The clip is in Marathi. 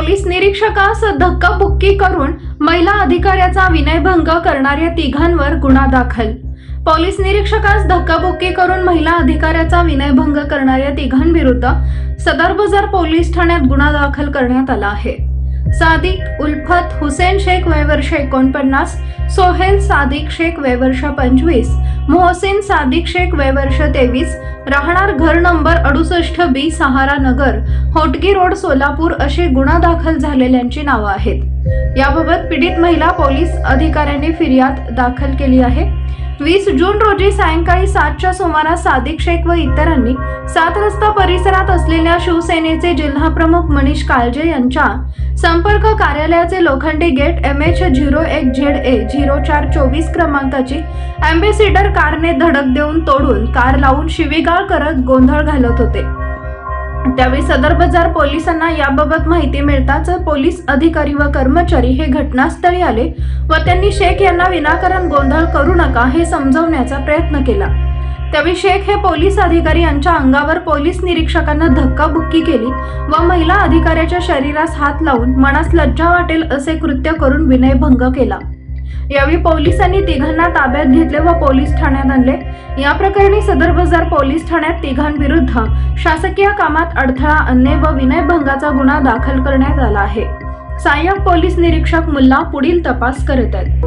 पोलीस निरीक्षकास धक्काबुक्की करून महिला अधिकाऱ्याचा विनयभंग करणाऱ्या तिघांवर गुन्हा दाखल। पोलीस निरीक्षकास धक्काबुक्की करून महिला अधिकाऱ्याचा विनयभंग करणाऱ्या तिघांविरुद्ध सदर बाजार पोलीस ठाण्यात गुन्हा दाखल करण्यात आला आहे। सादिक उल्फत हुसेन शेख वय वर्ष 49, सोहेल सादिक शेख वय वर्ष 25, मोहसिन सादिक शेख वय वर्ष 23, राहणार घर नंबर 68B सहारा नगर, होटगी रोड, सोलापूर असे गुन्हा दाखल झालेल्यांची नावे आहेत। याबाबत पीडित महिला पोलीस अधिकाऱ्यांनी फिर्याद दाखल केली आहे। 20 जून रोजी सायंकाळी 7च्या सुमारास सादिक शेख व इतरांनी 7 रस्ता परिसरात असलेल्या शिवसेनेचे जिल्हा प्रमुख मनीष काळजे यांच्या संपर्क कार्यालयाचे लोखंडी गेट MH01ZA 0424 क्रमांकाची अँबॅसिडर कारने धडक देऊन तोडून कार लावून शिवीगाळ करत गोंधळ घालत होते। त्यावेळी सदर बाजार पोलिसांना याबाबत माहिती मिळताच पोलीस अधिकारी व कर्मचारी हे घटनास्थळी आले व त्यांनी शेख यांना विनाकारण गोंधळ करू नका हे समजवण्याचा प्रयत्न केला। त्यावेळी शेख हे पोलीस अधिकारी यांच्या अंगावर पोलीस निरीक्षकांना धक्काबुक्की केली व महिला अधिकाऱ्याच्या शरीरास हात लावून मनास लज्जा वाटेल असे कृत्य करून विनयभंग केला। यावेळी पोलिसांनी तिघांना ताब्यात घेतले व पोलीस ठाण्यात आणले। या प्रकरणी सदर बाजार पोलीस ठाण्यात तिघांविरुद्ध शासकीय कामात अडथळा आणणे व विनयभंगाचा गुन्हा दाखल करण्यात आला आहे। सहाय्यक पोलीस निरीक्षक मुल्ला पुढील तपास करत आहेत।